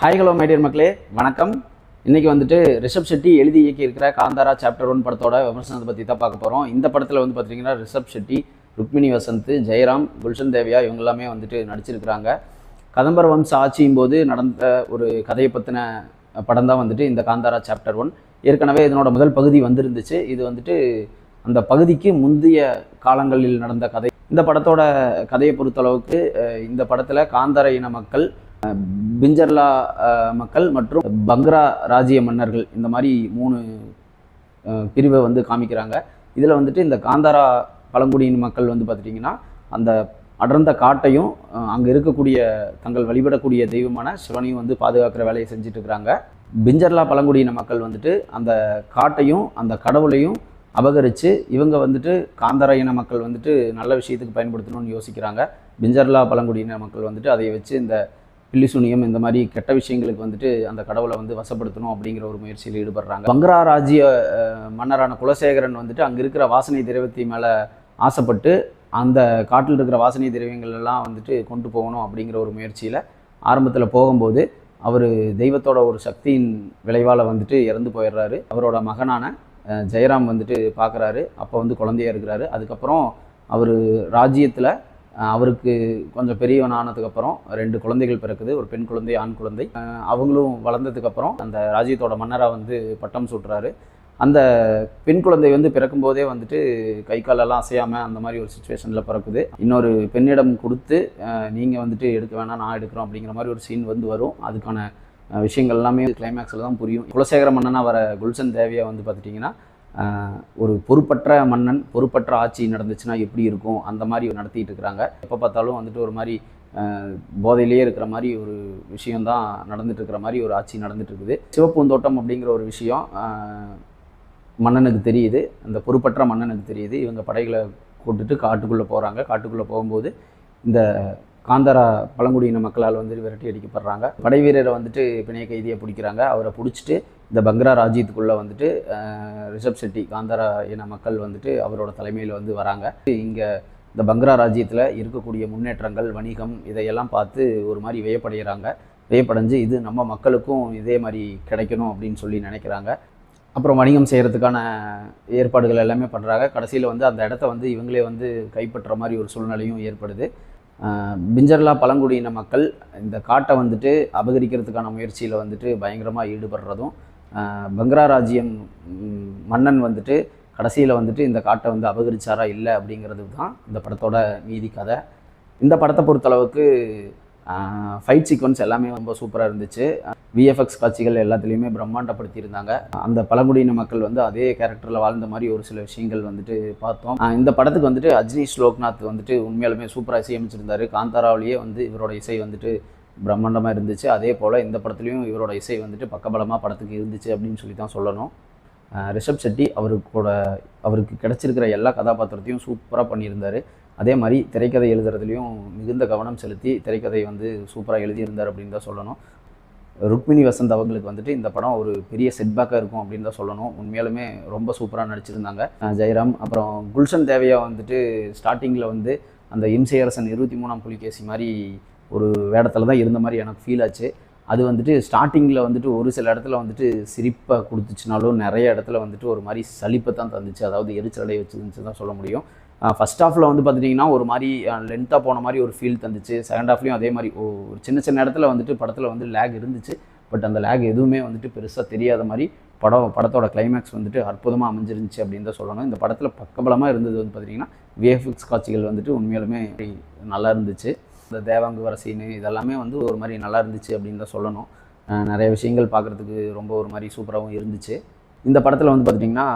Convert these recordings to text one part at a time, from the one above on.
Hi hello my dear மக்களே, வணக்கம். இன்றைக்கி வந்துட்டு ரிஷப் ஷெட்டி எழுதி இயக்கியிருக்கிற காந்தாரா சாப்டர் 1 படத்தோட விமர்சனத்தை பற்றி தான் பார்க்க போகிறோம். இந்த படத்தில் வந்து பார்த்திங்கன்னா ரிஷப் ஷெட்டி, ருக்மிணி வசந்த், ஜெயராம், குல்ஷன் தேவியா இவங்க எல்லாமே வந்துட்டு நடிச்சிருக்கிறாங்க. கதம்பர் வம்ச ஆட்சியும் போது நடந்த ஒரு கதையை பற்றின படம் தான் வந்துட்டு இந்த காந்தாரா சாப்டர் 1. ஏற்கனவே இதனோட முதல் பகுதி வந்திருந்துச்சு. இது வந்துட்டு அந்த பகுதிக்கு முந்தைய காலங்களில் நடந்த கதை. இந்த படத்தோட கதையை பொறுத்தளவுக்கு இந்த படத்தில் காந்தார இன மக்கள், பிஞ்சர்லா மக்கள் மற்றும் பங்க்ரா ராஜ்ய மன்னர்கள், இந்த மாதிரி 3 பிரிவை வந்து காமிக்கிறாங்க. இதில் வந்துட்டு இந்த காந்தாரா பழங்குடியின மக்கள் வந்து பார்த்துட்டிங்கன்னா அந்த அடர்ந்த காட்டையும் அங்கே இருக்கக்கூடிய தங்கள் வழிபடக்கூடிய தெய்வமான சிவனையும் வந்து பாதுகாக்கிற வேலையை செஞ்சுட்டு இருக்கிறாங்க. பிஞ்சர்லா பழங்குடியின மக்கள் வந்துட்டு அந்த காட்டையும் அந்த கடவுளையும் அபகரித்து இவங்க வந்துட்டு காந்தார இன மக்கள் வந்துட்டு நல்ல விஷயத்துக்கு பயன்படுத்தணும்னு யோசிக்கிறாங்க. பிஞ்சர்லா பழங்குடியின மக்கள் வந்துட்டு அதை வச்சு இந்த பில்லிசூனியம் இந்த மாதிரி கெட்ட விஷயங்களுக்கு வந்துட்டு அந்த கடவுளை வந்து வசப்படுத்தணும் அப்படிங்கிற ஒரு முயற்சியில் ஈடுபடுறாங்க. பங்க்ரா ராஜ்ய மன்னரான குலசேகரன் வந்துட்டு அங்கே இருக்கிற வாசனை திரவியத்தை மேலே ஆசைப்பட்டு அந்த காட்டில் இருக்கிற வாசனை திரவியங்கள் எல்லாம் வந்துட்டு கொண்டு போகணும் அப்படிங்கிற ஒரு முயற்சியில் ஆரம்பத்தில் போகும்போது அவர் தெய்வத்தோட ஒரு சக்தியின் விளைவால் வந்துட்டு இறந்து போயிடுறாரு. அவரோட மகனான ஜெயராம் வந்துட்டு பார்க்குறாரு. அப்போ வந்து குழந்தையாக இருக்கிறாரு. அதுக்கப்புறம் அவர் ராஜ்யத்தில் அவருக்கு கொஞ்சம் பெரியவனானதுக்கப்புறம் 2 குழந்தைகள் பிறக்குது. ஒரு பெண் குழந்தை, ஆண் குழந்தை. அவங்களும் வளர்ந்ததுக்கப்புறம் அந்த ராஜ்யத்தோட மன்னராக வந்து பட்டம் சூட்டுறாரு. அந்த பெண் குழந்தை வந்து பிறக்கும்போதே வந்துட்டு கை காலெல்லாம் அசையாமல் அந்த மாதிரி ஒரு சுச்சுவேஷனில் பிறக்குது. இன்னொரு பெண்ணிடம் கொடுத்து நீங்கள் வந்துட்டு எடுக்க வேணாம், நான் எடுக்கிறோம் அப்படிங்கிற மாதிரி ஒரு சீன் வந்து வரும். அதுக்கான விஷயங்கள் எல்லாமே கிளைமேக்ஸில் தான் புரியும். குலசேகர மன்னனாக வர குல்ஷன் தேவியா வந்து பார்த்துட்டிங்கன்னா ஒரு பொறுப்பற்ற மன்னன், பொறுப்பற்ற ஆட்சி நடந்துச்சுன்னா எப்படி இருக்கும் அந்த மாதிரி நடத்திட்டு இருக்கிறாங்க. எப்போ பார்த்தாலும் வந்துட்டு ஒரு மாதிரி போதையிலேயே இருக்கிற மாதிரி ஒரு விஷயந்தான் நடந்துட்டு இருக்கிற மாதிரி ஒரு ஆட்சி நடந்துட்டு இருக்குது. சிவப்பூந்தோட்டம் அப்படிங்கிற ஒரு விஷயம் மன்னனுக்கு தெரியுது, அந்த பொறுப்பற்ற மன்னனுக்கு தெரியுது. இவங்க படைகளை கூட்டுட்டு காட்டுக்குள்ளே போகிறாங்க. காட்டுக்குள்ளே போகும்போது இந்த காந்தாரா பழங்குடியின மக்களால் வந்து விரட்டி அடிக்கப்படுறாங்க. படை வீரரை வந்துட்டு பிணைய கைதியை பிடிக்கிறாங்க. அவரை பிடிச்சிட்டு இந்த பங்க்ரா ராஜ்யத்துக்குள்ளே வந்துட்டு ரிஷப் ஷெட்டி, காந்தாரா இன மக்கள் வந்துட்டு அவரோட தலைமையில் வந்து வராங்க. இங்கே இந்த பங்க்ரா ராஜ்யத்தில் இருக்கக்கூடிய முன்னேற்றங்கள், வணிகம் இதையெல்லாம் பார்த்து ஒரு மாதிரி வியப்படைகிறாங்க. வியப்படைஞ்சு இது நம்ம மக்களுக்கும் இதே மாதிரி கிடைக்கணும் அப்படின்னு சொல்லி நினைக்கிறாங்க. அப்புறம் வணிகம் செய்கிறதுக்கான ஏற்பாடுகள் எல்லாமே பண்ணுறாங்க. கடைசியில் வந்து அந்த இடத்த வந்து இவங்களே வந்து கைப்பற்ற மாதிரி ஒரு சூழ்நிலையும் ஏற்படுது. பிஞ்சர்லா பழங்குடியின மக்கள் இந்த காட்டை வந்துட்டு அபகரிக்கிறதுக்கான முயற்சியில் வந்துட்டு பயங்கரமாக ஈடுபடுறதும், பங்க்ரா ராஜ்யம் மன்னன் வந்துட்டு கடைசியில் வந்துட்டு இந்த காட்டை வந்து அபகரிச்சாரா இல்லை அப்படிங்கிறது தான் இந்த படத்தோட மீதி கதை. இந்த படத்தை பொறுத்தளவுக்கு ஃபைட் சீக்வன்ஸ் எல்லாமே ரொம்ப சூப்பராக இருந்துச்சு. விஎஃப்எக்ஸ் காட்சிகள் எல்லாத்துலேயுமே பிரம்மாண்டப்படுத்தியிருந்தாங்க. அந்த பழங்குடியின மக்கள் வந்து அதே கேரக்டரில் வாழ்ந்த மாதிரி ஒரு சில விஷயங்கள் வந்துட்டு பார்த்தோம். இந்த படத்துக்கு வந்துட்டு அஜ்னீஷ் லோக்நாத் வந்துட்டு உண்மையாலுமே சூப்பராக இசையமைச்சிருந்தார். காந்தாராவிலேயே வந்து இவரோட இசை வந்துட்டு பிரம்மாண்டமாக இருந்துச்சு. அதே போல் இந்த படத்துலையும் இவரோட இசை வந்துட்டு பக்கபலமாக படத்துக்கு இருந்துச்சு அப்படின்னு சொல்லி தான் சொல்லணும். ரிஷப் ஷெட்டி அவருக்கு கிடச்சிருக்கிற எல்லா கதாபாத்திரத்தையும் சூப்பராக பண்ணியிருந்தார். அதே மாதிரி திரைக்கதை எழுதுறதுலையும் மிகுந்த கவனம் செலுத்தி திரைக்கதை வந்து சூப்பராக எழுதியிருந்தார் அப்படின்னு தான் சொல்லணும். ருக்மிணி வசந்த் அவங்களுக்கு வந்துட்டு இந்த படம் ஒரு பெரிய செட்பேக்காக இருக்கும் அப்படின்னு தான் சொல்லணும். உண்மையாலுமே ரொம்ப சூப்பராக நடிச்சிருந்தாங்க. ஜெயராம், அப்புறம் குல்ஷன் தேவியா வந்துட்டு ஸ்டார்டிங்கில் வந்து அந்த இம்சையரசன் 23ஆம் புலிகேசி மாதிரி ஒரு வேடத்தில் தான் இருந்த மாதிரி எனக்கு ஃபீல் ஆச்சு. அது வந்துட்டு ஸ்டார்டிங்கில் வந்துட்டு ஒரு சில இடத்துல வந்துட்டு சிரிப்பை கொடுத்துச்சுனாலும் நிறைய இடத்துல வந்துட்டு ஒரு மாதிரி சலிப்பை தான் தந்துச்சு. அதாவது எரிச்சலடை வச்சுருந்துச்சு தான் சொல்ல முடியும். ஃபஸ்ட் ஹாஃபில் வந்து பார்த்துட்டிங்கன்னா ஒரு மாதிரி லென்த்தாக போன மாதிரி ஒரு ஃபீல் தந்துச்சு. செகண்ட் ஹாஃப்லேயும் அதே மாதிரி ஒரு சின்ன இடத்துல வந்துட்டு படத்தில் வந்து லேக் இருந்துச்சு. பட் அந்த லேக் எதுவுமே வந்துட்டு பெருசாக தெரியாத மாதிரி படத்தோட கிளைமேக்ஸ் வந்துட்டு அற்புதமாக அமைஞ்சிருந்துச்சு அப்படின்னு தான் சொல்லணும். இந்த படத்தில் பக்கபலமாக இருந்தது வந்து பார்த்திங்கன்னா விஎஃப்எக்ஸ் காட்சிகள் வந்துட்டு உண்மையாலுமே நல்லா இருந்துச்சு. இந்த தேவாங்கு வர சீனு இதெல்லாமே வந்து ஒரு மாதிரி நல்லா இருந்துச்சு அப்படின்னு தான் சொல்லணும். நிறைய விஷயங்கள் பார்க்குறதுக்கு ரொம்ப ஒரு மாதிரி சூப்பராகவும் இருந்துச்சு. இந்த படத்தில் வந்து பார்த்திங்கன்னா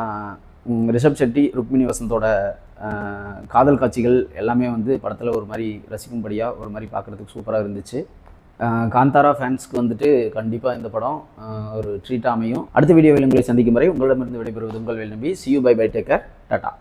ரிஷப் ஷெட்டி, ருக்மிணி வசந்தோட காதல் காட்சிகள் எல்லாமே வந்து படத்தில் ஒரு மாதிரி ரசிக்கும்படியாக ஒரு மாதிரி பார்க்குறதுக்கு சூப்பராக இருந்துச்சு. காந்தாரா ஃபேன்ஸ்க்கு வந்துட்டு கண்டிப்பாக இந்த படம் ஒரு ட்ரீட்டாக அமையும். அடுத்த வீடியோவில் உங்களை சந்திக்கும் வரை உங்களிடமிருந்து விடைபெறுவது உங்கள் வேல் நம்பி. See you, bye bye, take care, tata.